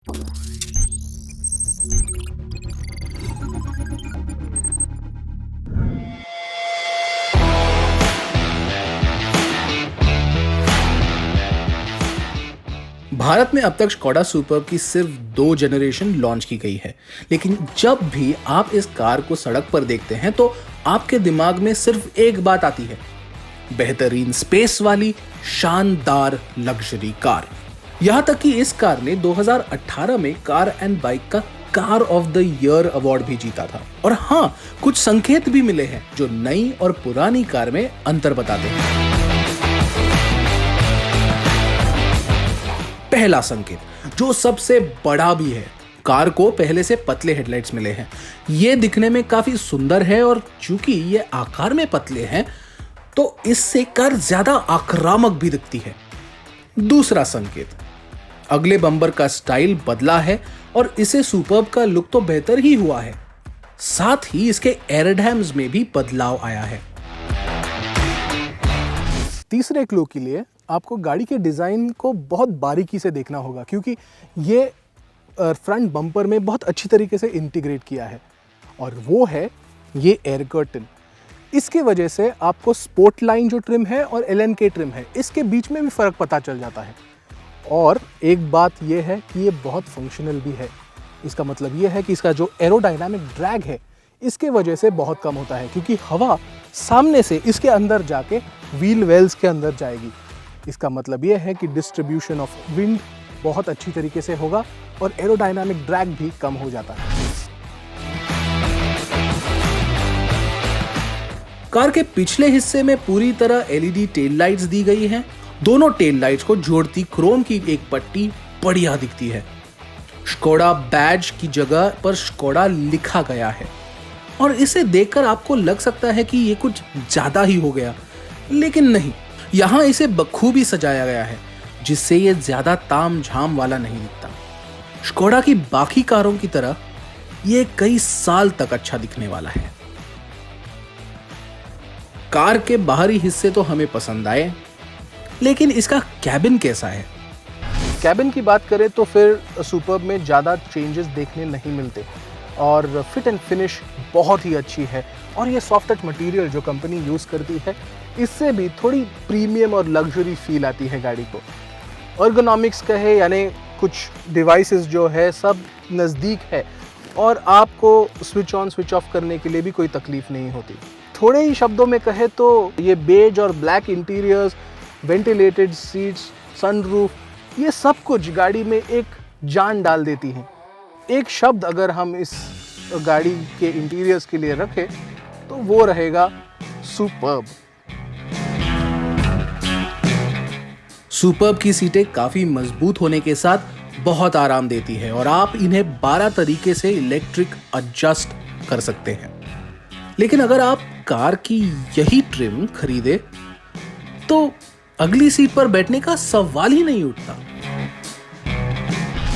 भारत में अब तक स्कोडा सुपर्ब की सिर्फ 2 जनरेशन लॉन्च की गई है, लेकिन जब भी आप इस कार को सड़क पर देखते हैं तो आपके दिमाग में सिर्फ एक बात आती है, बेहतरीन स्पेस वाली शानदार लग्जरी कार। यहां तक कि इस कार ने 2018 में कार एंड बाइक का car of the year award भी जीता था। और हाँ, कुछ संकेत भी मिले हैं जो नई और पुरानी कार में अंतर बताते हैं। पहला संकेत, जो सबसे बड़ा भी है, कार को पहले से पतले हेडलाइट्स मिले हैं। ये दिखने में काफी सुंदर है और चूंकि ये आकार में पतले हैं तो इससे कार ज्यादा आक्रामक भी दिखती है। दूसरा संकेत, अगले बम्पर का स्टाइल बदला है और इसे सुपर्ब का लुक तो बेहतर ही हुआ है, साथ ही इसके एरोडायनामिक्स में भी बदलाव आया है। तीसरे क्लू के लिए आपको गाड़ी के डिज़ाइन को बहुत बारीकी से देखना होगा, क्योंकि ये फ्रंट बम्पर में बहुत अच्छी तरीके से इंटीग्रेट किया है, और वो है ये एयर कर्टन। इसके वजह से आपको स्पोर्ट लाइन जो ट्रिम है और LNK ट्रिम है, इसके बीच में भी फ़र्क पता चल जाता है। और एक बात ये है कि ये बहुत फंक्शनल भी है। इसका मतलब ये है कि इसका जो एरोडायनामिक ड्रैग है, इसके वजह से बहुत कम होता है, क्योंकि हवा सामने से इसके अंदर जाके व्हील वेल्स के अंदर जाएगी। इसका मतलब ये है कि डिस्ट्रीब्यूशन ऑफ विंड बहुत अच्छी तरीके से होगा और एरोडायनामिक ड्रैग भी कम हो जाता है। कार के पिछले हिस्से में पूरी तरह LED टेल लाइट्स दी गई हैं। दोनों टेल लाइट्स को जोड़ती क्रोम की एक पट्टी बढ़िया दिखती है। स्कोडा बैज की जगह पर स्कोडा लिखा गया है और इसे देखकर आपको लग सकता है कि ये कुछ ज्यादा ही हो गया, लेकिन नहीं, यहाँ इसे बखूबी सजाया गया है जिससे ये ज्यादा ताम झाम वाला नहीं दिखता। स्कोडा की बाकी कारों की तरह ये कई साल तक अच्छा दिखने वाला है। कार के बाहरी हिस्से तो हमें पसंद आए, लेकिन इसका कैबिन कैसा है? कैबिन की बात करें तो फिर सुपर्ब में ज़्यादा चेंजेस देखने नहीं मिलते और फिट एंड फिनिश बहुत ही अच्छी है। और ये सॉफ्ट टच मटेरियल जो कंपनी यूज़ करती है, इससे भी थोड़ी प्रीमियम और लग्जरी फील आती है गाड़ी को। एर्गोनॉमिक्स कहे यानी कुछ डिवाइसेस जो है सब नज़दीक है और आपको स्विच ऑन स्विच ऑफ करने के लिए भी कोई तकलीफ़ नहीं होती। थोड़े ही शब्दों में कहे तो ये बेज और black interiors, ventilated seats, sunroof, ये सब कुछ गाड़ी में एक जान डाल देती हैं। एक शब्द अगर हम इस गाड़ी के इंटीरियर्स के लिए रखें तो वो रहेगा सुपर्ब। सुपर्ब की सीटें काफी मजबूत होने के साथ बहुत आराम देती है और आप इन्हें 12 तरीके से इलेक्ट्रिक एडजस्ट कर सकते हैं। लेकिन अगर आप कार की यही ट्रिम खरीदे तो अगली सीट पर बैठने का सवाल ही नहीं उठता।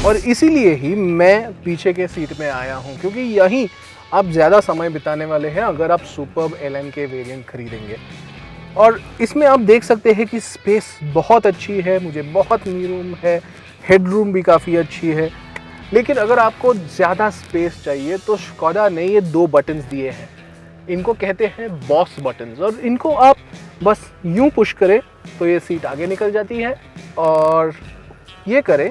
और इसीलिए ही मैं पीछे के सीट में आया हूं, क्योंकि यहीं आप ज़्यादा समय बिताने वाले हैं अगर आप सुपर्ब LNK वेरिएंट खरीदेंगे। और इसमें आप देख सकते हैं कि स्पेस बहुत अच्छी है, मुझे बहुत नी रूम है, हेड रूम भी काफ़ी अच्छी है। लेकिन अगर आपको ज़्यादा स्पेस चाहिए तो स्कोडा ने ये 2 बटन्स दिए हैं, इनको कहते हैं बॉस बटन्स, और इनको आप बस यूं पुश करें तो ये सीट आगे निकल जाती है और ये करें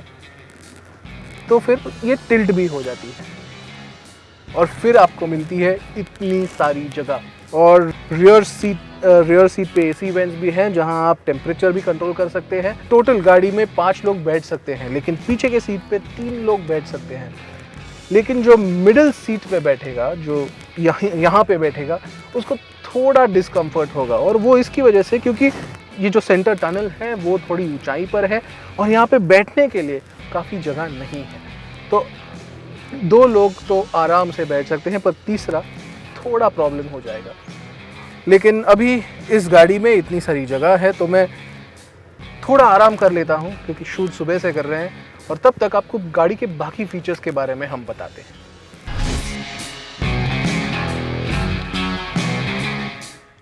तो फिर ये टिल्ट भी हो जाती है और फिर आपको मिलती है इतनी सारी जगह। और रियर सीट पे AC वेंट्स भी हैं जहां आप टेम्परेचर भी कंट्रोल कर सकते हैं। टोटल गाड़ी में 5 लोग बैठ सकते हैं, लेकिन पीछे के सीट पे 3 लोग बैठ सकते हैं। लेकिन जो मिडिल सीट पे बैठेगा, जो यहाँ पे बैठेगा, उसको थोड़ा डिस्कम्फर्ट होगा, और वो इसकी वजह से क्योंकि ये जो सेंटर टनल है वो थोड़ी ऊंचाई पर है और यहाँ पे बैठने के लिए काफ़ी जगह नहीं है। तो 2 लोग तो आराम से बैठ सकते हैं, पर तीसरा थोड़ा प्रॉब्लम हो जाएगा। लेकिन अभी इस गाड़ी में इतनी सारी जगह है तो मैं थोड़ा आराम कर लेता हूँ, क्योंकि शूट सुबह से कर रहे हैं, और तब तक आपको गाड़ी के बाकी फीचर्स के बारे में हम बताते हैं।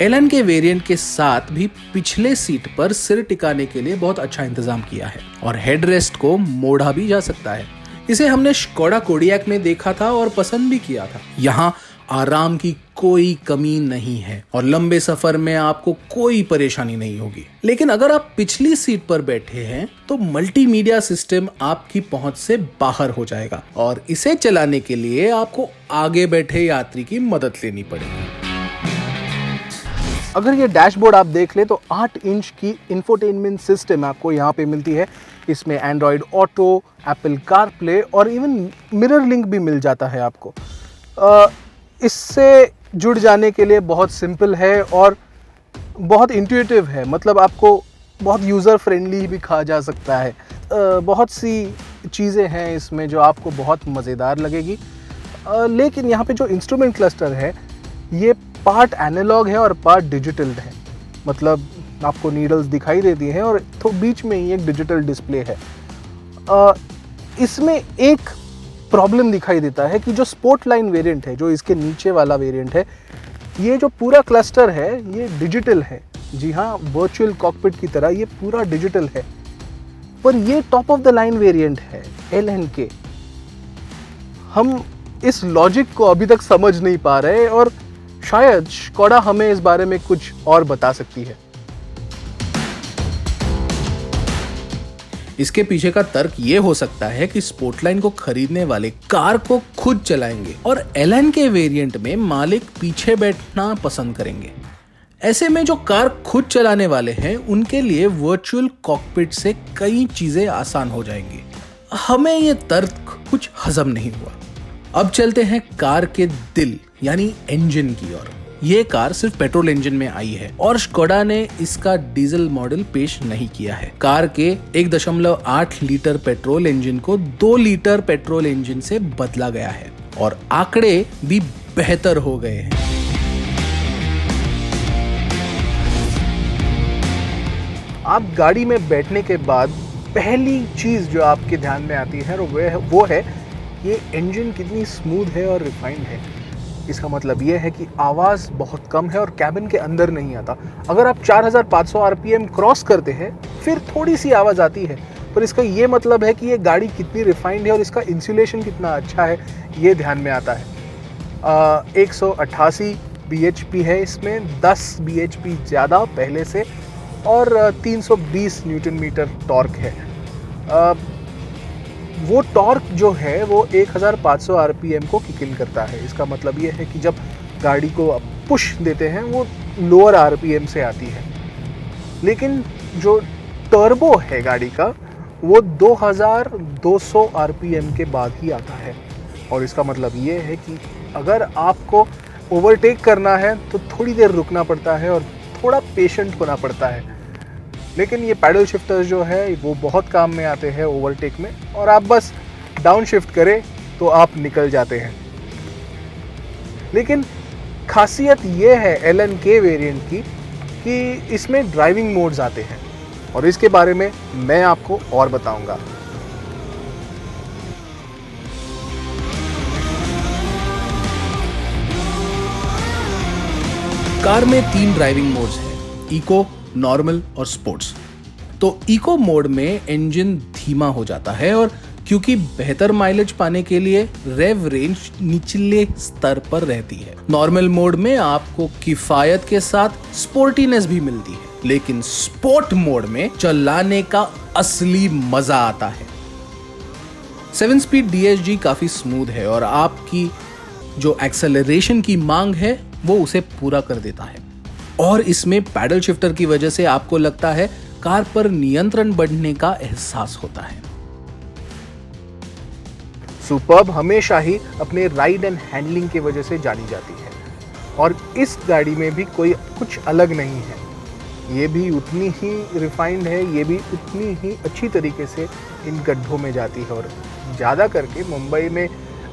LNK वेरिएंट के साथ भी पिछले सीट पर सिर टिकाने के लिए बहुत अच्छा इंतजाम किया है और हेडरेस्ट को मोड़ा भी जा सकता है। इसे हमने स्कोडा कोडियाक में देखा था और पसंद भी किया था। यहाँ आराम की कोई कमी नहीं है और लंबे सफर में आपको कोई परेशानी नहीं होगी। लेकिन अगर आप पिछली सीट पर बैठे हैं तो मल्टीमीडिया सिस्टम आपकी पहुंच से बाहर हो जाएगा और इसे चलाने के लिए आपको आगे बैठे यात्री की मदद लेनी पड़ेगी। अगर ये डैशबोर्ड आप देख ले तो 8 इंच की इंफोटेनमेंट सिस्टम आपको यहाँ पे मिलती है। इसमें एंड्रॉयड ऑटो, एप्पल कारप्ले और इवन मिरर लिंक भी मिल जाता है आपको। इससे जुड़ जाने के लिए बहुत सिंपल है और बहुत इंट्यूटिव है, मतलब आपको बहुत यूज़र फ्रेंडली भी कहा जा सकता है। बहुत सी चीज़ें हैं इसमें जो आपको बहुत मज़ेदार लगेगी। लेकिन यहाँ पे जो इंस्ट्रूमेंट क्लस्टर है ये पार्ट एनालॉग है और पार्ट डिजिटल है, मतलब आपको नीडल्स दिखाई देती हैं और तो बीच में ही एक डिजिटल डिस्प्ले है। इसमें एक प्रॉब्लम दिखाई देता है कि जो स्पोर्ट लाइन वेरिएंट है, जो इसके नीचे वाला वेरिएंट है, ये जो पूरा क्लस्टर है ये डिजिटल है। जी हाँ, वर्चुअल कॉकपिट की तरह ये पूरा डिजिटल है। पर ये top of the line variant है LNK। हम इस लॉजिक को अभी तक समझ नहीं पा रहे और शायद स्कोडा हमें इस बारे में कुछ और बता सकती है। इसके पीछे का तर्क ये हो सकता है कि स्पोर्टलाइन को खरीदने वाले कार को खुद चलाएंगे और LNK वेरिएंट में मालिक पीछे बैठना पसंद करेंगे। ऐसे में जो कार खुद चलाने वाले हैं उनके लिए वर्चुअल कॉकपिट से कई चीजें आसान हो जाएंगी। हमें ये तर्क कुछ हजम नहीं हुआ। अब चलते हैं कार के दिल यानी इंजन की ओर। ये कार सिर्फ पेट्रोल इंजन में आई है और स्कोडा ने इसका डीजल मॉडल पेश नहीं किया है। कार के 1.8 लीटर पेट्रोल इंजन को 2 लीटर पेट्रोल इंजन से बदला गया है और आंकड़े भी बेहतर हो गए हैं। आप गाड़ी में बैठने के बाद पहली चीज जो आपके ध्यान में आती है वो है ये इंजन कितनी स्मूथ है और रिफाइंड है। इसका मतलब ये है कि आवाज़ बहुत कम है और कैबिन के अंदर नहीं आता। अगर आप 4500 RPM क्रॉस करते हैं फिर थोड़ी सी आवाज़ आती है, पर इसका ये मतलब है कि ये गाड़ी कितनी रिफाइंड है और इसका इंसुलेशन कितना अच्छा है ये ध्यान में आता है। 188 bhp है इसमें, 10 bhp ज़्यादा पहले से और 320 न्यूटन मीटर टॉर्क है। वो टॉर्क जो है वो 1500 RPM को किक इन करता है। इसका मतलब ये है कि जब गाड़ी को आप पुश देते हैं वो लोअर RPM से आती है। लेकिन जो टर्बो है गाड़ी का वो 2200 RPM के बाद ही आता है और इसका मतलब ये है कि अगर आपको ओवरटेक करना है तो थोड़ी देर रुकना पड़ता है और थोड़ा पेशेंट होना पड़ता है। लेकिन ये पैडल शिफ्टर्स जो है वो बहुत काम में आते हैं ओवरटेक में, और आप बस डाउन शिफ्ट करें तो आप निकल जाते हैं। लेकिन खासियत ये है LNK वेरिएंट की कि इसमें ड्राइविंग मोड्स आते हैं और इसके बारे में मैं आपको और बताऊंगा। कार में 3 ड्राइविंग मोड्स हैं, इको, नॉर्मल और स्पोर्ट्स। तो इको मोड में इंजन धीमा हो जाता है और क्योंकि बेहतर माइलेज पाने के लिए रेव रेंज निचले स्तर पर रहती है। नॉर्मल मोड में आपको किफायत के साथ स्पोर्टीनेस भी मिलती है, लेकिन स्पोर्ट मोड में चलाने का असली मजा आता है। 7 स्पीड DSG काफी स्मूथ है और आपकी जो एक्सेलरेशन की मांग है वो उसे पूरा कर देता है और इसमें पैडल शिफ्टर की वजह से आपको लगता है कार पर नियंत्रण बढ़ने का एहसास होता है। सुपर्ब हमेशा ही अपने राइड एंड हैंडलिंग की वजह से जानी जाती है और इस गाड़ी में भी कोई कुछ अलग नहीं है। ये भी उतनी ही रिफाइंड है, ये भी उतनी ही अच्छी तरीके से इन गड्ढों में जाती है और ज़्यादा करके मुंबई में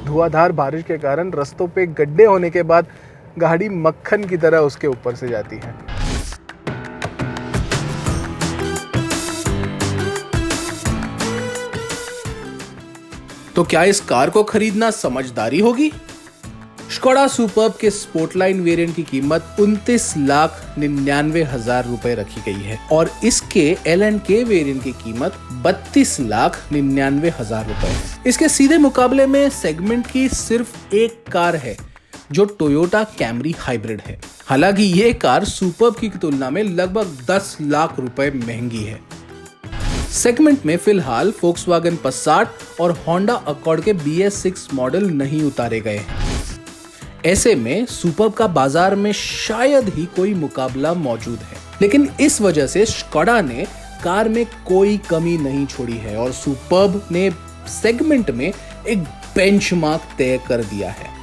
धुआंधार बारिश के कारण रास्तों पे गड्ढे होने के बाद गाड़ी मक्खन की तरह उसके ऊपर से जाती है। तो क्या इस कार को खरीदना समझदारी होगी? स्कोडा सुपर्ब के स्पोर्टलाइन वेरिएंट की कीमत 29,99,000 रुपए रखी गई है और इसके LNK वेरिएंट की कीमत 32,99,000 रुपए है। इसके सीधे मुकाबले में सेगमेंट की सिर्फ एक कार है जो टोयोटा कैमरी हाइब्रिड है। हालांकि ये कार सुपर्ब की तुलना में लगभग 10 लाख रुपए महंगी है। सेगमेंट में फिलहाल फोक्सवैगन पसाट और होंडा अकॉर्ड के BS6 मॉडल नहीं उतारे गए हैं। ऐसे में सुपर्ब का बाजार में शायद ही कोई मुकाबला मौजूद है, लेकिन इस वजह से स्कोडा ने कार में कोई कमी नहीं छोड़ी है और सुपर्ब ने सेगमेंट में एक बेंचमार्क तय कर दिया है।